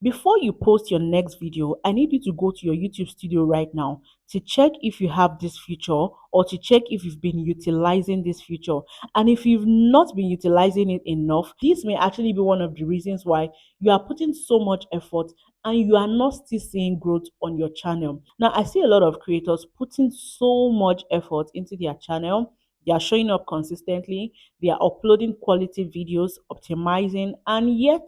Before you post your next video, I need you to go to your YouTube studio right now to check if you have this feature or to check if you've been utilizing this feature. And if you've not been utilizing it enough, this may actually be one of the reasons why you are putting so much effort and you are not still seeing growth on your channel. Now, I see a lot of creators putting so much effort into their channel. They are showing up consistently, they are uploading quality videos, optimizing, and yet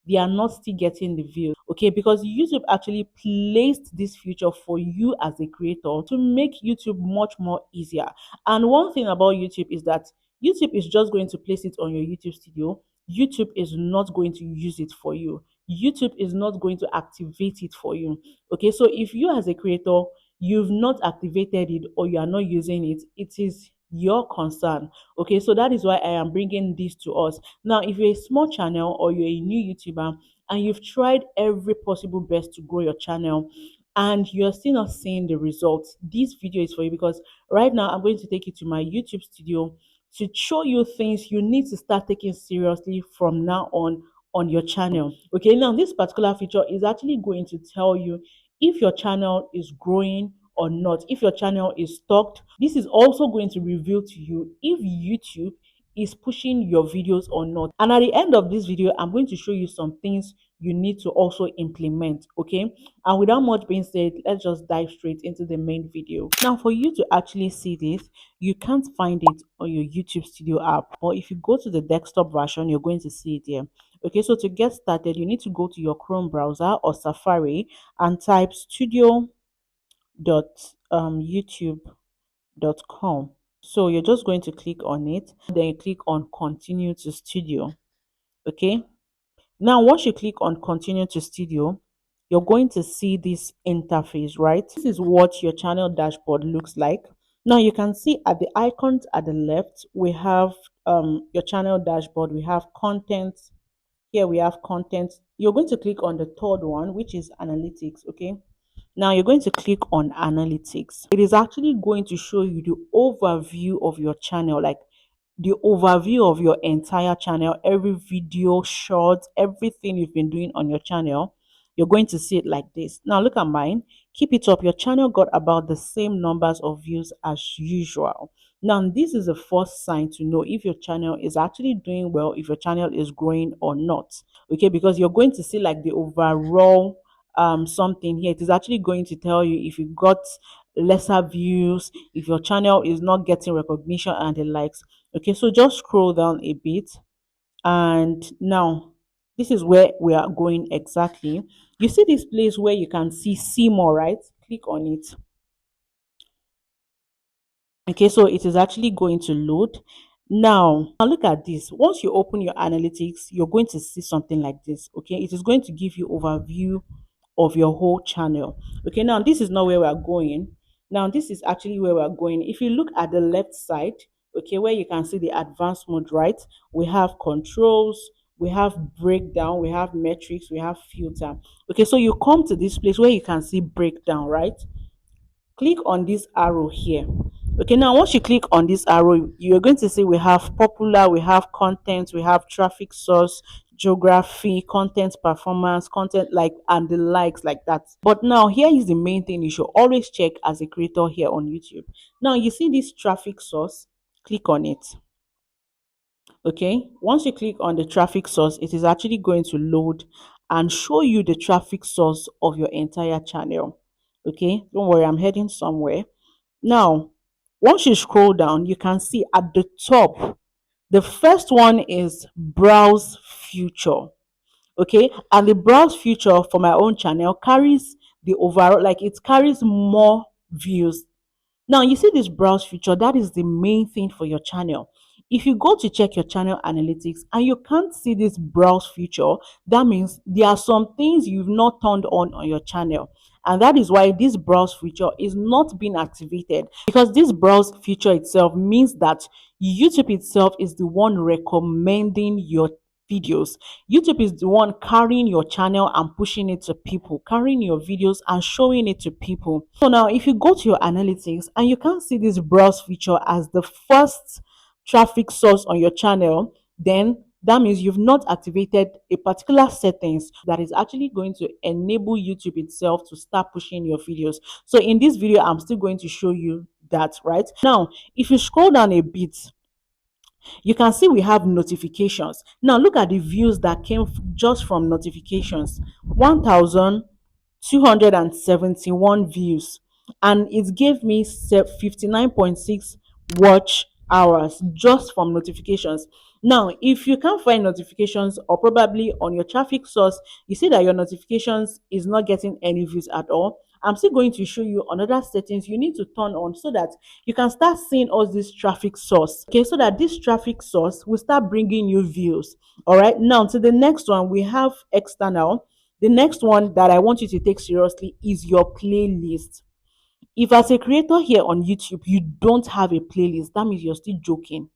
they are not still getting the views. Okay, because YouTube actually placed this feature for you as a creator to make YouTube much more easier. And one thing about YouTube is that YouTube is just going to place it on your YouTube studio. YouTube is not going to use it for you. YouTube is not going to activate it for you. Okay, so if you as a creator, you've not activated it or you are not using it, it is your concern. Okay, so that is why I am bringing this to us. Now, if you're a small channel or you're a new YouTuber and you've tried every possible best to grow your channel and you're still not seeing the results, this video is for you because right now I'm going to take you to my YouTube studio to show you things you need to start taking seriously from now on your channel. Okay, now this particular feature is actually going to tell you if your channel is growing or not, if your channel is stocked. This is also going to reveal to you if YouTube is pushing your videos or not. And at the end of this video, I'm going to show you some things you need to also implement. Okay, and without much being said, let's just dive straight into the main video. Now, for you to actually see this, you can't find it on your YouTube studio app, or if you go to the desktop version, you're going to see it there. Okay, so to get started, you need to go to your Chrome browser or Safari and type studio.youtube.com. So you're just going to click on it, then you click on continue to studio. Okay, now once you click on continue to studio, you're going to see this interface, right? This is what your channel dashboard looks like. Now you can see at the icons at the left, we have your channel dashboard, we have content. Here we have content. You're going to click on the third one, which is analytics. Okay, now you're going to click on analytics. It is actually going to show you the overview of your channel, like the overview of your entire channel, every video, short, everything you've been doing on your channel. You're going to see it like this. Now look at mine. Keep it up. Your channel got about the same numbers of views as usual. Now this is the first sign to know if your channel is actually doing well, if your channel is growing or not. Okay, because you're going to see like the overall something here. It is actually going to tell you if you got lesser views, if your channel is not getting recognition and the likes. Okay, so just scroll down a bit, and now this is where we are going exactly. You see this place where you can see more, right? Click on it. Okay, so it is actually going to load. Now look at this. Once you open your analytics, you're going to see something like this. Okay, it is going to give you overview of your whole channel. Okay, now this is not where we are going. Now this is actually where we are going. If you look at the left side, okay, where you can see the advanced mode, right? We have controls, we have breakdown, we have metrics, we have filter. Okay, so you come to this place where you can see breakdown, right? Click on this arrow here. Okay, now once you click on this arrow, you're going to see we have popular, we have content, we have traffic source, geography, content performance, content like, and the likes, like that. But now here is the main thing you should always check as a creator here on YouTube. Now you see this traffic source, click on it. Okay, once you click on the traffic source, it is actually going to load and show you the traffic source of your entire channel. Okay, don't worry, I'm heading somewhere. Now once you scroll down, you can see at the top, the first one is browse future. Okay, and the browse feature for my own channel carries the overall, like it carries more views. Now you see this browse feature, that is the main thing for your channel. If you go to check your channel analytics and you can't see this browse feature, that means there are some things you've not turned on your channel, and that is why this browse feature is not being activated, because this browse feature itself means that YouTube itself is the one recommending your videos. YouTube is the one carrying your channel and pushing it to people, carrying your videos and showing it to people. So now if you go to your analytics and you can't see this browse feature as the first traffic source on your channel, then That means you've not activated a particular settings that is actually going to enable YouTube itself to start pushing your videos. So in this video, I'm still going to show you that, right? Now, if you scroll down a bit, you can see we have notifications. Now look at the views that came just from notifications. 1,271 views, and it gave me 59.6 watch hours just from notifications. Now if you can't find notifications, or probably on your traffic source you see that your notifications is not getting any views at all, I'm still going to show you another settings you need to turn on so that you can start seeing all this traffic source, okay, so that this traffic source will start bringing you views. All right, now to the next one, we have external. The next one that I want you to take seriously is your playlist. If as a creator here on YouTube you don't have a playlist, that means you're still joking.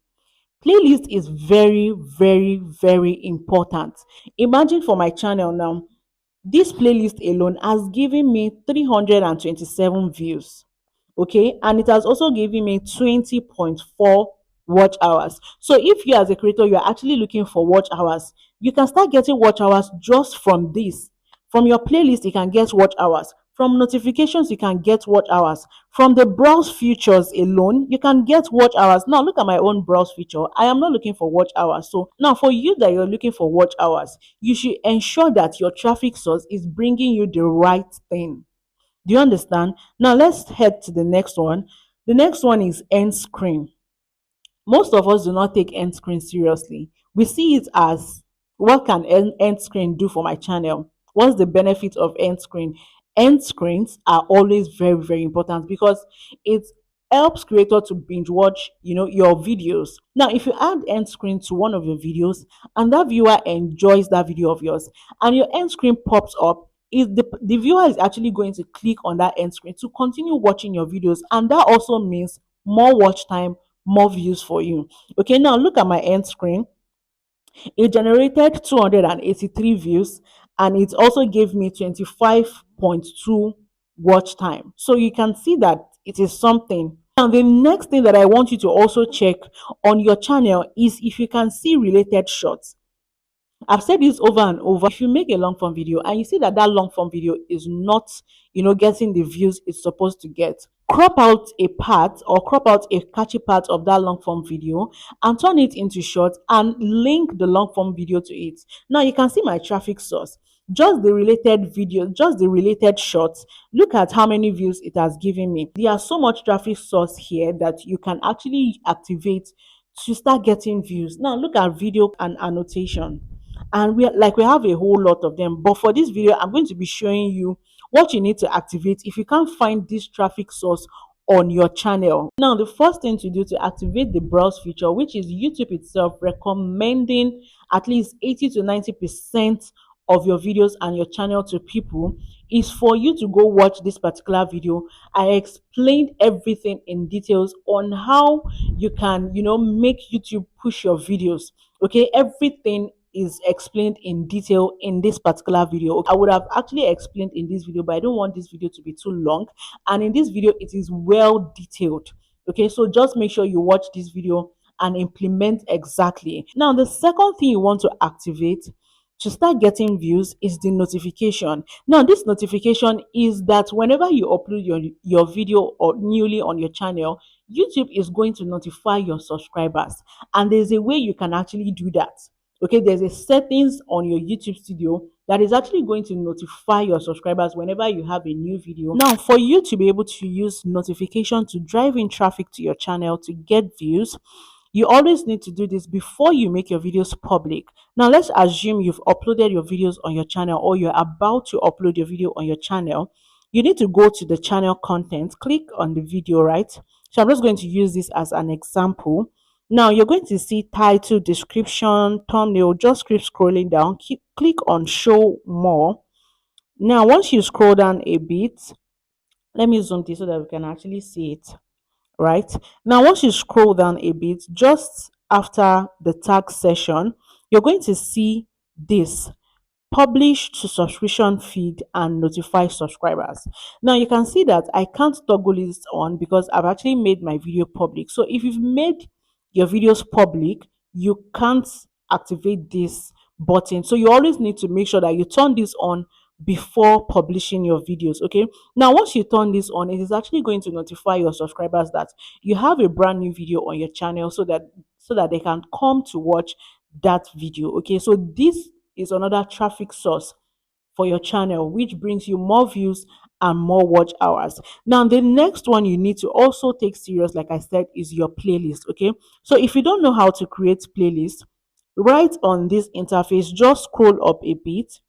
Playlist is very, very, very important. Imagine for my channel now, this playlist alone has given me 327 views, okay, and it has also given me 20.4 watch hours. So if you as a creator you are actually looking for watch hours, you can start getting watch hours just from this. From your playlist you can get watch hours, from notifications you can get watch hours, from the browse features alone you can get watch hours. Now look at my own browse feature, I am not looking for watch hours. So now for you that you're looking for watch hours, you should ensure that your traffic source is bringing you the right thing. Do you understand? Now let's head to the next one. The next one is end screen. Most of us do not take end screen seriously. We see it as, what can end screen do for my channel? What's the benefit of end screen? End screens are always very, very important because it helps creator to binge watch, your videos. Now if you add end screen to one of your videos and that viewer enjoys that video of yours and your end screen pops up, is the viewer is actually going to click on that end screen to continue watching your videos, and that also means more watch time, more views for you. Okay, now look at my end screen. It generated 283 views and it also gave me 25.2 watch time. So you can see that it is something. Now, the next thing that I want you to also check on your channel is if you can see related shots. I've said this over and over. If you make a long form video and you see that that long form video is not, getting the views it's supposed to get, crop out a part or crop out a catchy part of that long form video and turn it into short and link the long form video to it. Now you can see my traffic source. Just the related video, just the related shots. Look at how many views it has given me. There are so much traffic source here that you can actually activate to start getting views. Now look at video and annotation, and we have a whole lot of them, but for this video I'm going to be showing you what you need to activate if you can't find this traffic source on your channel. Now the first thing to do to activate the browse feature, which is YouTube itself recommending at least 80 to 90% of your videos and your channel to people, is for you to go watch this particular video. I explained everything in details on how you can make YouTube push your videos. Okay, everything is explained in detail in this particular video. I would have actually explained in this video, but I don't want this video to be too long, and in this video it is well detailed. Okay, so just make sure you watch this video and implement exactly. Now the second thing you want to activate to start getting views is the notification. Now this notification is that whenever you upload your video or newly on your channel, YouTube is going to notify your subscribers, and there's a way you can actually do that. Okay, there's a settings on your YouTube studio that is actually going to notify your subscribers whenever you have a new video. Now for you to be able to use notification to drive in traffic to your channel to get views, you always need to do this before you make your videos public. Now let's assume you've uploaded your videos on your channel, or you're about to upload your video on your channel. You need to go to the channel content, click on the video, right? So I'm just going to use this as an example. Now you're going to see title, description, thumbnail. Just keep scrolling down. Click on show more. Now once you scroll down a bit, let me zoom this so that we can actually see it. Right now, once you scroll down a bit, just after the tag session, you're going to see this: publish to subscription feed and notify subscribers. Now you can see that I can't toggle this on because I've actually made my video public. So if you've made your videos public, you can't activate this button. So you always need to make sure that you turn this on before publishing your videos. Okay, now once you turn this on, it is actually going to notify your subscribers that you have a brand new video on your channel, so that they can come to watch that video. Okay, so this is another traffic source for your channel, which brings you more views and more watch hours. Now, the next one you need to also take serious, like I said, is your playlist. Okay, so if you don't know how to create playlist, right on this interface, just scroll up a bit.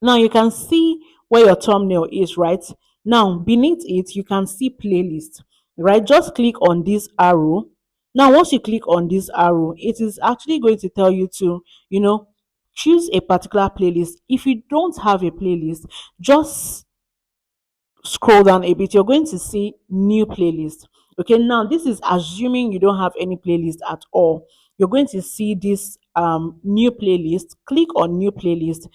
Now you can see where your thumbnail is, right? Now beneath it, you can see playlist, right? Just click on this arrow. Now, once you click on this arrow, it is actually going to tell you to, you know, choose a particular playlist. If you don't have a playlist, just scroll down a bit, you're going to see new playlist. Okay, now this is assuming you don't have any playlist at all. You're going to see this new playlist. Click on new playlist,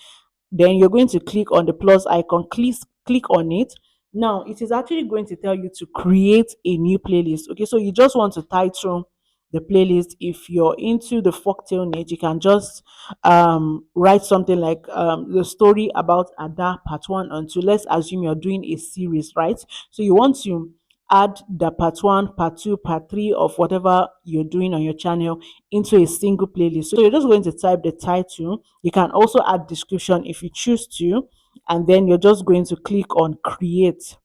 then you're going to click on the plus icon. Click on it. Now it is actually going to tell you to create a new playlist. Okay, so you just want to title the playlist. If you're into the folktale niche, you can just write something like the story about Ada part 1 and 2. Let's assume you're doing a series, right? So you want to add the part 1, part 2, part 3 of whatever you're doing on your channel into a single playlist. So you're just going to type the title. You can also add description if you choose to, and then you're just going to click on create.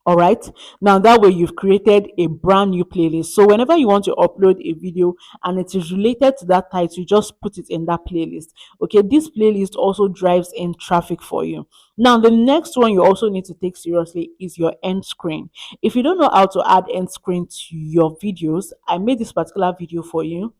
All right, now that way you've created a brand new playlist. So whenever you want to upload a video and it is related to that title, you just put it in that playlist. Okay, this playlist also drives in traffic for you. Now the next one you also need to take seriously is your end screen. If you don't know how to add end screen to your videos, I made this particular video for you.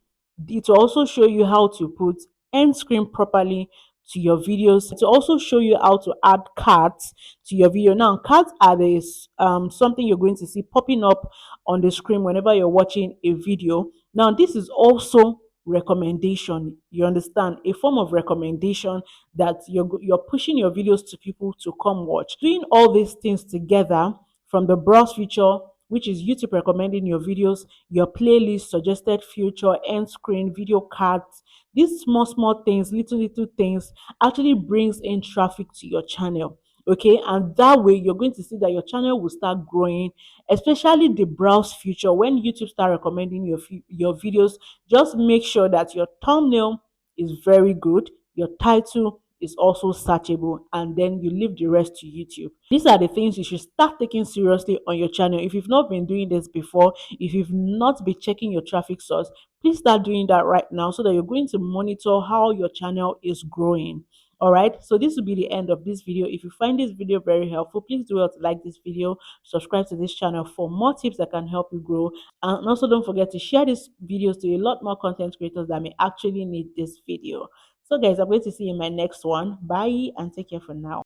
It will also show you how to put end screen properly to your videos. To also show you how to add cards to your video. Now, cards are this something you're going to see popping up on the screen whenever you're watching a video. Now, this is also recommendation. You understand, a form of recommendation that you're pushing your videos to people to come watch. Doing all these things together, from the browse feature, which is YouTube recommending your videos, your playlist, suggested future, end screen, video cards. These small things, little things, actually brings in traffic to your channel. Okay, and that way you're going to see that your channel will start growing, especially the browse feature. When YouTube start recommending your videos, just make sure that your thumbnail is very good, your title is also searchable, and then you leave the rest to YouTube. These are the things you should start taking seriously on your channel. If you've not been doing this before, if you've not been checking your traffic source, please start doing that right now, so that you're going to monitor how your channel is growing. All right, so this will be the end of this video. If you find this video very helpful, please do well to like this video, subscribe to this channel for more tips that can help you grow, and also don't forget to share these videos to a lot more content creators that may actually need this video. So guys, I'm going to see you in my next one. Bye and take care for now.